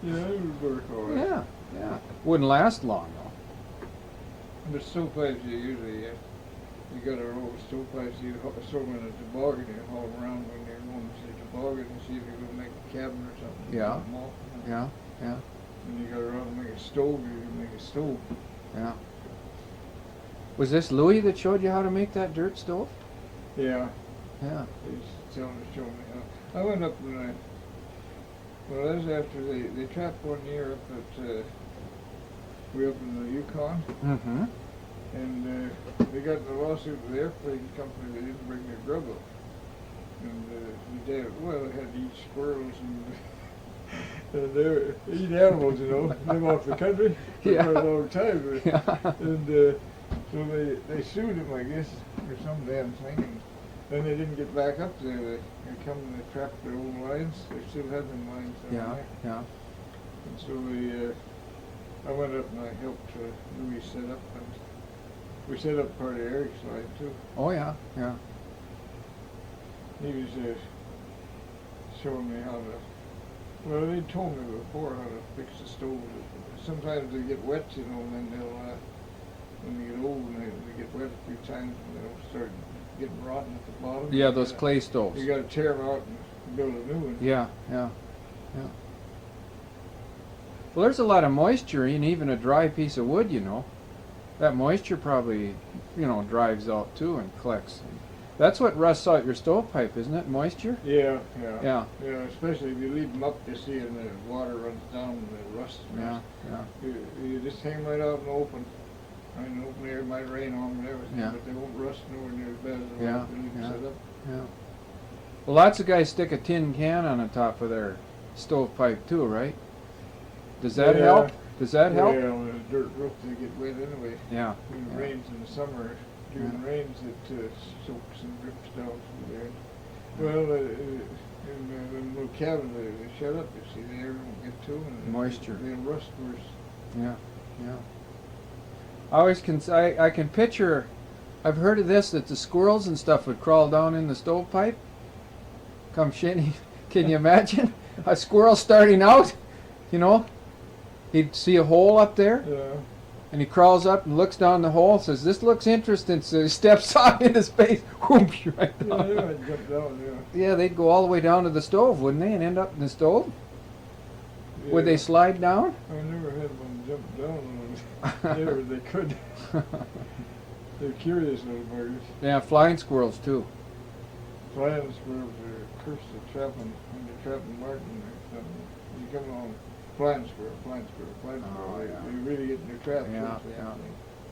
Yeah, it would work all right.
Yeah, yeah. Wouldn't last long though.
But stovepipes, you usually, you got a roll of stovepipes, you throw them in a toboggan, you haul them around when you're going to the toboggan and see if you're going to make a cabin or something.
Yeah.
Put 'em off,
Yeah, yeah,
And you got around to make a stove, you can make a stove.
yeah. Was this Louis that showed you how to make that dirt stove?
Yeah.
Yeah.
He's telling me, showing me how. I went up and well, that was after they trapped one year up at, way up in the Yukon,
Mm-hmm.
and they got in a lawsuit with the airplane company. They didn't bring their grub up, and the dad, well, they had to eat squirrels and they were eat animals, live off the country for
Yeah.
quite a long time.
Yeah.
And so they sued him, I guess, for some damn thing. And then they didn't get back up there. They come and they trapped their own lines. They still have them lines down
Yeah,
there.
yeah.
And so I went up and I helped Louis set up. And we set up part of Eric's line too.
Oh yeah, yeah.
He was showing me how to. Well, they told me before how to fix the stove. Sometimes they get wet, and then they'll. When they get old and they get wet a few times, and they'll start getting rotten at the bottom.
Yeah, those clay stoves.
You got to tear them out and build a new one.
Yeah, yeah, yeah. Well, there's a lot of moisture in even a dry piece of wood, That moisture probably, drives out too and collects. That's what rusts out your stovepipe, isn't it? Moisture?
Yeah.
Yeah.
Yeah, especially if you leave them up, you see, and the water runs down and they rust.
Yeah, yeah.
You just hang right out in the open. I mean, open air might rain on them and everything,
Yeah.
but they won't rust nowhere near as bad as the
Yeah,
ones you leave them
yeah.
set up.
Yeah. Well, lots of guys stick a tin can on the top of their stovepipe too, right? Does that
Yeah.
help? Does that help?
Yeah, on a dirt roof, they get wet anyway.
Yeah.
When it
Yeah.
rains in the summer, during the rains, it soaks and drips down through there. Well, in the little cabin, they shut up, you see, the air won't get to them. And
Moisture.
They'll rust worse.
Yeah, yeah. I can picture. I've heard of this that the squirrels and stuff would crawl down in the stovepipe. Come shitting. Can you imagine a squirrel starting out? He'd see a hole up there,
Yeah.
and he crawls up and looks down the hole. Says, "This looks interesting." So he steps on in his face. Whoosh, right
Yeah,
down.
they might jump down, yeah.
Yeah, they'd go all the way down to the stove, wouldn't they, and end up in the stove? Would they
Yeah.
slide down?
I never had one jump down on them. Yeah, but they could. They're curious little birds.
Yeah, flying squirrels too.
Flying squirrels are cursed to trap them when you're trapping marten or something. You come along flying squirrel.
Oh,
They,
yeah.
they really get in their traps.
Yeah,
once they
yeah.
have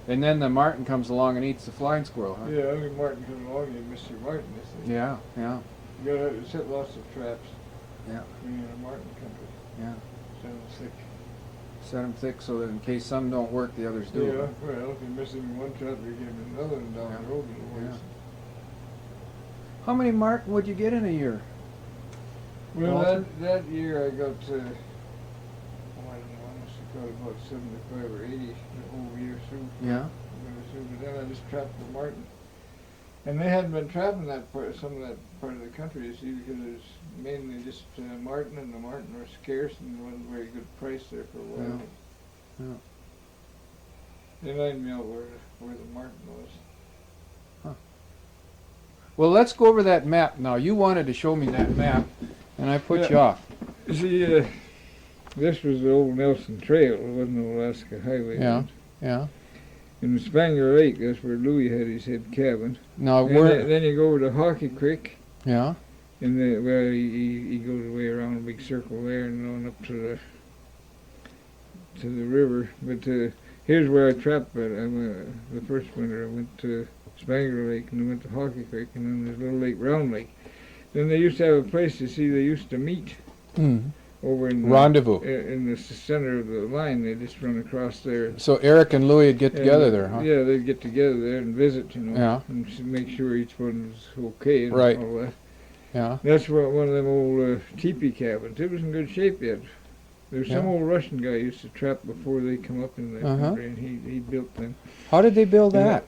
And then the martin comes along and eats the flying squirrel, huh?
to. Yeah, only Martin comes along, you miss your Martin. They say.
Yeah, yeah,
You gotta set lots of traps
yeah,
when you're in a Martin country.
yeah.
Set them thick.
Set them thick so that in case some don't work, the others do.
Yeah,
huh?
well, if you miss them in one trap, you get them in another and down
Yeah.
the road a little ways.
How many martin would you get in a year?
Well,
Walter?
that year I got, I don't know, I must have got about 75 or 80 the whole year through.
Yeah.
But then I just trapped the martin. And they hadn't been trapping that part, some of that part of the country, you see, because it was mainly just martin, and the martin were scarce and there wasn't very good price there for a while.
Yeah.
They lined me out where the martin was.
Well, let's go over that map now. You wanted to show me that map, and I put
Yeah.
you off.
You see, this was the old Nelson Trail. It wasn't the Alaska Highway.
Yeah. Yeah.
In the Spangler Lake, that's where Louis had his head cabin.
Now,
And
where?
then you go over to Hockey Creek,
Yeah.
and he goes way around a big circle there and on up to the river. But here's where I trapped it. The first winter I went to Spangler Lake, and I went to Hockey Creek, and then there's Little Lake, Round Lake. Then they used to have a place, you see, they used to meet
Mm.
over in
Rendezvous.
in the center of the line. They just run across there.
So Eric and Louis would get together
And,
there, huh?
Yeah, they'd get together there and visit, you know,
Yeah.
and make sure each one was okay and
Right.
all that.
Yeah.
That's what one of them old teepee cabins. It was in good shape yet. There was some
Yeah.
old Russian guy used to trap before they come up in the
Uh-huh.
country, and he built them.
How did they build
Yeah.
that?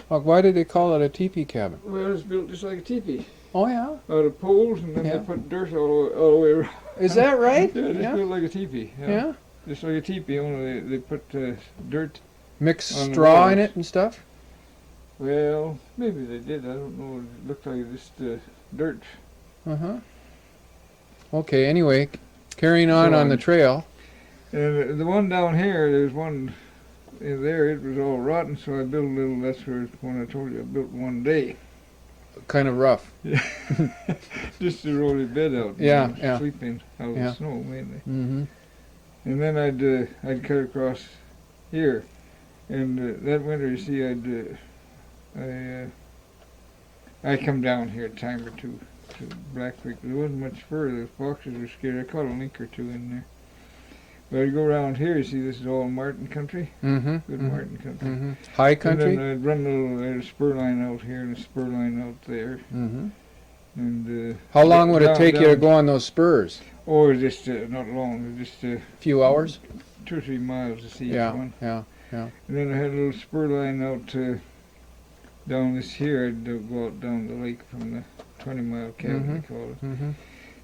Like, why did they call it a teepee cabin?
Well, it was built just like a teepee,
Oh, yeah.
out of poles, and then
Yeah.
they put dirt all the way around.
Is that right?
Yeah, just
Yeah.
built like a teepee.
Yeah.
Just like a teepee, only they put dirt.
Mix
On the
straw in
walls.
it and stuff?
Well, maybe they did. I don't know. It looked like just dirt.
Uh-huh. Okay, anyway, carrying on
So,
the trail.
And the one down here, there's one in there. It was all rotten, so I built a little. That's where the one I told you I built one day.
Kind of rough.
Just to roll the bed out.
Yeah,
and
yeah.
Sleep in out of
Yeah.
the snow mainly.
Mm-hmm.
And then I'd cut across here, and that winter, you see, I come down here a time or two to Black Creek. There wasn't much further. The foxes were scared. I caught a link or two in there. But I'd go around here. You see, this is all Martin country.
Mm-hmm.
Good
mm-hmm.
Martin country.
Mm-hmm. High country?
And then I'd run a spur line out here and a spur line out there.
Mm-hmm.
And
How long would it
down-
take you to
down-
go on those spurs?
Or just not long, just
A few hours?
2 or 3 miles to see each
Yeah,
one.
yeah.
And then I had a little spur line out down this here. I'd go out down the lake from the 20-mile cabin, they call it.
Mm-hmm.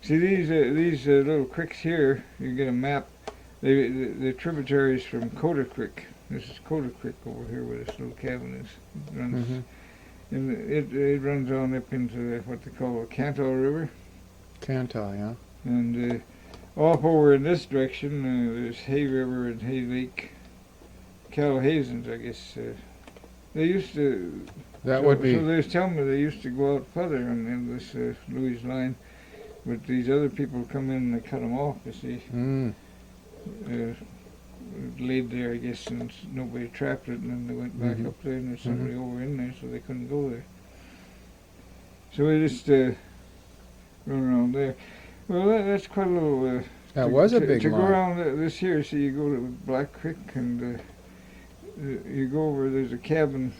See these little creeks here. You get a map. They're tributaries from Coda Creek. This is Coda Creek over here where this little cabin is. It runs,
Mm-hmm.
and it runs on up into what they call the Cantal River.
Cantal, yeah.
And off over in this direction, there's Hay River and Hay Lake. Calahazans, I guess. They used to.
That would be.
So they was telling me they used to go out further on this Louis line, but these other people come in and they cut them off. You see,
Mm.
laid there, I guess, and nobody trapped it, and then they went back
Mhm.
up there, and there's somebody over in there, so they couldn't go there. So we just run around there. Well, that's quite a little.
That was a
to,
big
to go
line.
around this here. See, you go to Black Creek, and you go over. There's a cabin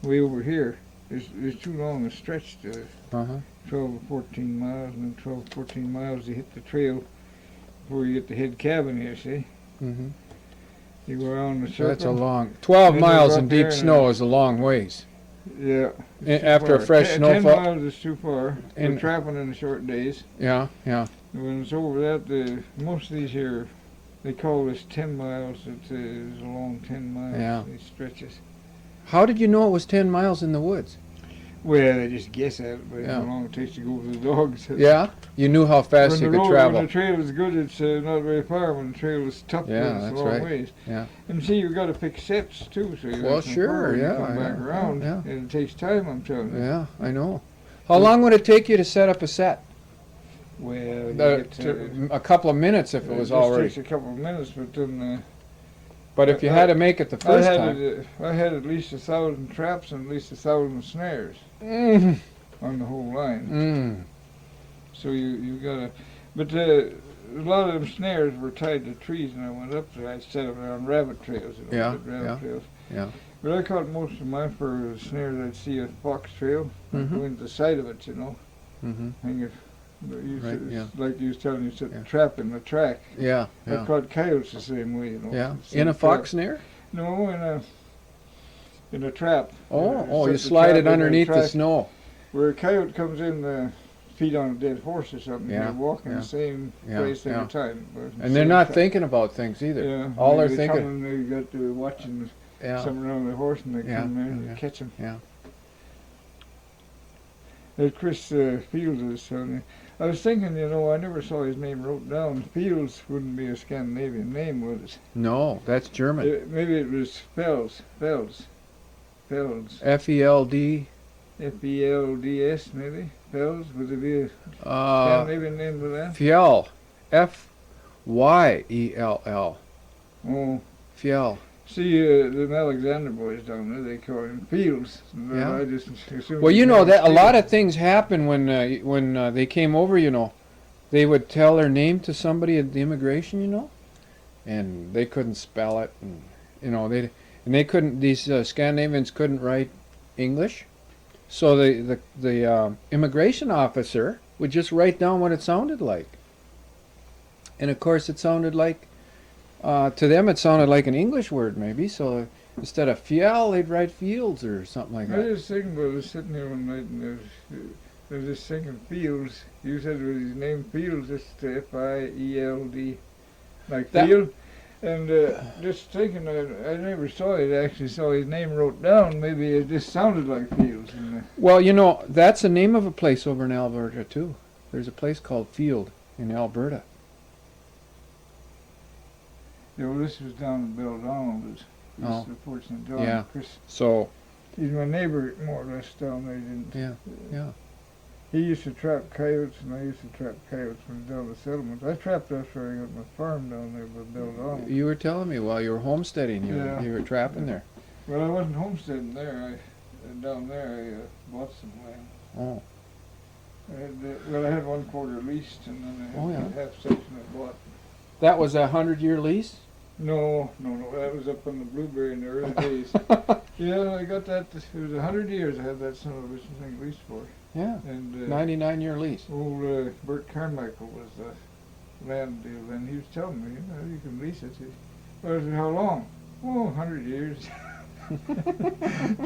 way over here. It's too long a stretch to
Uh-huh.
12 or 14 miles, and then 12 or 14 miles you hit the trail before you get the head cabin here. See,
Mm-hmm.
you go around the
So
circle.
that's a long. 12
And they
miles
go
in
up there
deep
and
snow is a long ways.
Yeah. it's too
After a
far.
fresh
10
snowfall.
10 miles is too far.
And-
We're trapping in the short days.
Yeah, yeah.
When it's over that, most of these here, they call this 10 miles. It's a long 10 miles.
Yeah.
These stretches.
How did you know it was 10 miles in the woods?
Well, they just guess at it, but
Yeah.
how long it takes to go with the dogs.
Yeah? You knew how fast you
when
could travel.
When the trail is good, it's not very far. When the trail is tough,
Yeah,
it's
that's
a long
right.
ways.
Yeah.
And see, you've got to pick sets too, so you
Well,
have some
sure,
fur when you
yeah,
come
I
back
know,
around,
yeah.
and it takes time. I'm telling you.
Yeah, I know. How long would it take you to set up a set?
Well, you get to,
A couple of minutes if it was
just
already.
takes a couple of minutes, but then
But if you had to make it the first time.
I had at least 1,000 traps and at least 1,000 snares
Mm,
on the whole line.
mm,
So you gotta, but a lot of them snares were tied to trees, and I went up there. I set them on rabbit trails. You know,
Yeah,
good rabbit
yeah,
trails.
yeah.
But I caught most of mine for snares I'd see a fox trail,
Mhm.
going to the side of it, you know.
Mm-hmm.
Hang it.
Right, yeah.
Like you was telling, you set
Yeah.
the trap in the track.
Yeah,
I
yeah.
caught coyotes the same way, you know.
Yeah.
Set
In a
trap.
fox snare?
No, in a trap.
Oh,
Set
you
the
slide
trap
it
in the
underneath the
track.
snow.
Where a coyote comes in the feed on a dead horse or something,
Yeah,
they're walking
yeah.
the same
Yeah,
place every
yeah.
time. But
And they're
same
not
time.
thinking about things either.
Yeah,
All they're
they
thinking.
come and they got to watching
Yeah.
something around the horse, and they
Yeah,
come there and
yeah.
they catch him.
Yeah.
Chris Fields is telling me. I was thinking, you know, I never saw his name wrote down. Fields wouldn't be a Scandinavian name, would it?
No, that's German.
Maybe it was Felds.
F-E-L-D.
Felds, maybe? Felds? Would it be a
Uh,
Scandinavian name for that?
Fjell. F-Y-E-L-L.
Oh.
Fjell.
See, them Alexander boys down there, they call him Fields.
Yeah.
I just assumed
Well, you
his
know
name
that a
was
lot
Fields.
of things happen when they came over. You know, they would tell their name to somebody at the immigration. You know, and they couldn't spell it, and you know they couldn't. These Scandinavians couldn't write English, so the immigration officer would just write down what it sounded like. And of course, it sounded like to them it sounded like an English word maybe. So instead of Fjell, they'd write Fields or something like
I
that.
was thinking about it, I was sitting here one night and I was just thinking Fields. You said it was his name Fields, just F-I-E-L-D, like
That-
Field. And just thinking, I never saw it, actually saw his name wrote down. Maybe it just sounded like Fields. And,
Well, you know, that's the name of a place over in Alberta, too. There's a place called Field in Alberta.
you know, this was down in Bell Donald,
Oh.
east of Fort St. John.
Yeah.
Chris,
So,
he's my neighbor, more or less, down there.
yeah, yeah.
He used to trap coyotes, and I used to trap coyotes when down the settlements. I trapped after I got my farm down there by Bell Donald.
You were telling me while you were homesteading,
Yeah.
you were trapping there.
Well, I wasn't homesteading there. Down there, I bought some land.
Oh,
I had 1/4 leased, and then I had
Oh, yeah.
half section I bought.
that was a 100-year lease?
No, that was up on the Blueberry in the early days. Yeah, I got that. It was 100 years I had that son of a bitch thing leased for.
Yeah,
And
99-year lease.
old Bert Carmichael was the land deal, and he was telling me, you know, you can lease it. I said, how long? Oh, 100 years.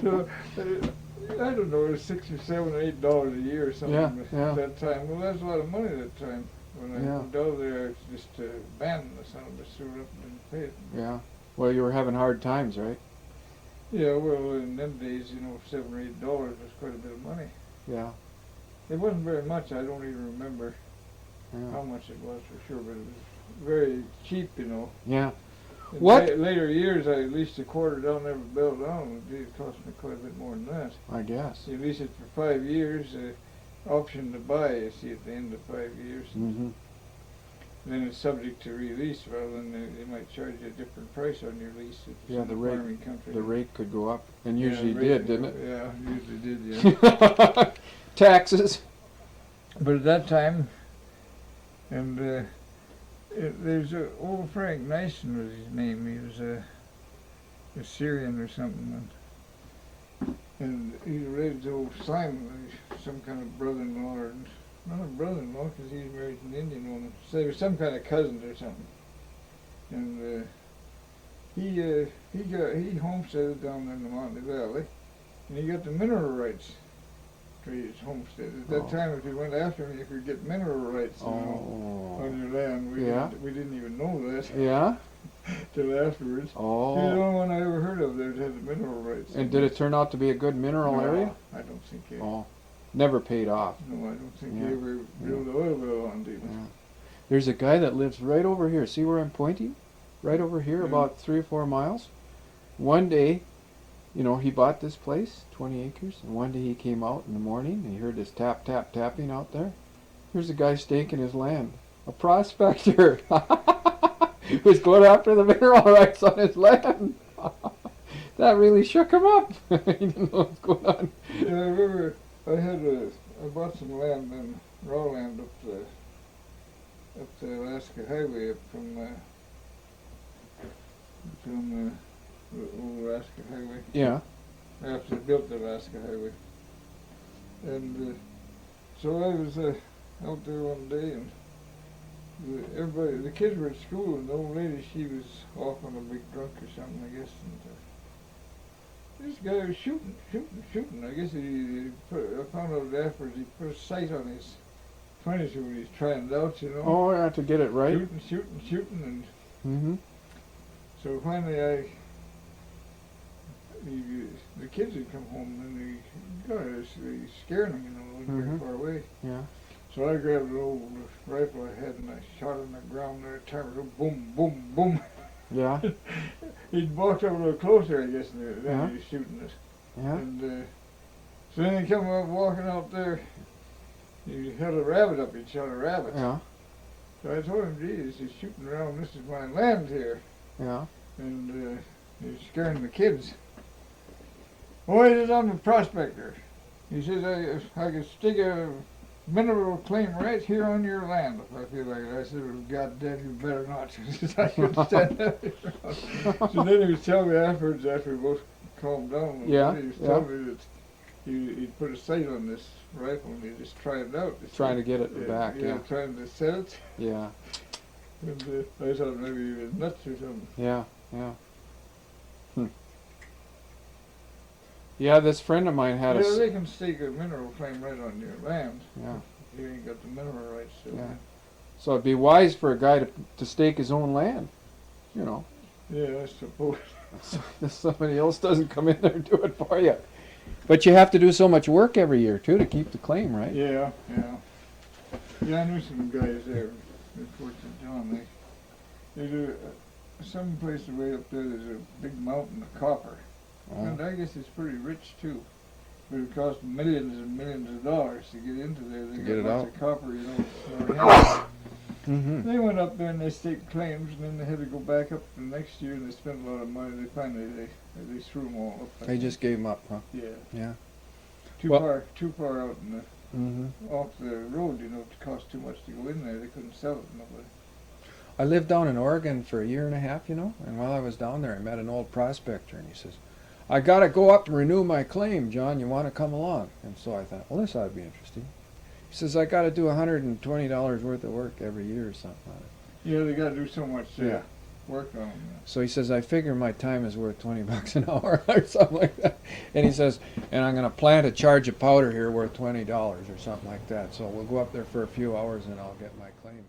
So, I don't know, it was $6 or $7 or $8 a year or something
Yeah,
at that time. Well, that's a lot of money at that time. When I
Yeah.
moved out there, I was just abandoned the son of a bitch, threw it up and didn't pay it.
Yeah. Well, you were having hard times, right?
Yeah, well, in them days, you know, $7 or $8 was quite a bit of money.
Yeah.
It wasn't very much. I don't even remember how much it was for sure, but it was very cheap, you know.
Yeah.
In
What?
Later years, I leased a quarter down there for Bell Down. It cost me quite a bit more than that.
I guess.
You lease it for 5 years, option to buy, you see, at the end of 5 years.
Mm-hmm.
Then it's subject to release. Well, then they might charge you a different price on your lease if it's
Yeah,
in
the
a
rate-
farming country.
The rate could go up, and
Yeah,
usually
the rate
did,
could
didn't
go-
it?
Yeah, usually did, yeah.
Taxes.
But at that time, and there's old Frank Nyson was his name. He was a Syrian or something, and he raised old Simon, some kind of brother-in-law, or not a brother-in-law because he's married to an Indian woman. So they were some kind of cousins or something, and he homesteaded down there in the Mountain Valley, and he got the mineral rights to his homestead. At that
Oh.
time, if you went after him, you could get mineral rights, you know, on your land.
Yeah.
We didn't even know that
Yeah.
till afterwards. He was the
Oh.
only one I ever heard of that had the mineral rights.
And did it turn out to be a good mineral
No,
area?
I don't think it.
Oh. Never paid off.
No, I don't think
Yeah.
he ever drilled the oil well on it.
Yeah. There's a guy that lives right over here. See where I'm pointing? Right over here,
Yeah.
about 3 or 4 miles. One day, you know, he bought this place, 20 acres, and one day he came out in the morning and he heard this tapping out there. Here's a guy staking his land. A prospector who's going after the mineral rights on his land. That really shook him up. He didn't know what's going on.
Yeah, I remember I bought some land in raw land up the Alaska Highway up from the old Alaska Highway.
Yeah.
After they built the Alaska Highway. And so I was out there one day, and the kids were at school, and the old lady, she was off on a big drunk or something, I guess. And this guy was shooting. I guess I found out afterwards he put a sight on his 20s when he was trying it out, you know.
Oh, yeah, to get it right.
Shooting, and
Mm-hmm.
so finally the kids had come home, and they scared them, you know, very far away.
Yeah.
So I grabbed an old rifle I had, and I shot on the ground there, turned, boom, boom, boom.
Yeah.
He'd walked over a little closer, I guess, and then
Yeah.
he was shooting it.
Yeah.
And so then he come up walking out there. He held a rabbit up. He'd shot a rabbit.
Yeah.
So I told him, geez, he's shooting around. This is my land here.
Yeah.
And he's scaring the kids. Oh, he says, I'm a prospector. He says, I could stick a mineral claim right here on your land if I feel like it. I said, well, God damn, you better not. He says, I couldn't stand that. So then he was telling me afterwards, after we both calmed down,
Yeah,
he was
yeah.
telling me that he'd put a sight on this rifle and he just tried it out.
Trying to get it back, yeah.
Trying to set it.
Yeah.
And I thought maybe he was nuts or something.
Yeah. Yeah. Yeah, this friend of mine had
They can stake a mineral claim right on your land.
Yeah.
You ain't got the mineral rights to
Yeah.
it.
So it'd be wise for a guy to stake his own land, you know.
Yeah, I suppose.
So somebody else doesn't come in there and do it for you. But you have to do so much work every year too to keep the claim, right?
Yeah. Yeah, I knew some guys there in Fort St. John. They do some place way up there. There's a big mountain of copper, and I guess it's pretty rich too. But it costs millions and millions of dollars to get into there. They
get it
got
out.
lots of copper, you know. It's very heavy.
Mm-hmm.
They went up there and they staked claims, and then they had to go back up the next year, and they spent a lot of money. They finally they threw them all up. I
They
think.
just gave him up, huh?
Yeah.
Yeah.
Too
Well-
far out in the
Mm-hmm.
off the road, you know, it cost too much to go in there. They couldn't sell it to nobody.
I lived down in Oregon for a year and a half, you know, and while I was down there, I met an old prospector, and he says, I got to go up and renew my claim, John. You want to come along? And so I thought, well, this ought to be interesting. He says, I got to do $120 worth of work every year or something like that.
Yeah, they got to do so much
Yeah.
work on them.
So he says, I figure my time is worth $20 an hour or something like that. And he says, and I'm going to plant a charge of powder here worth $20 or something like that. So we'll go up there for a few hours and I'll get my claim.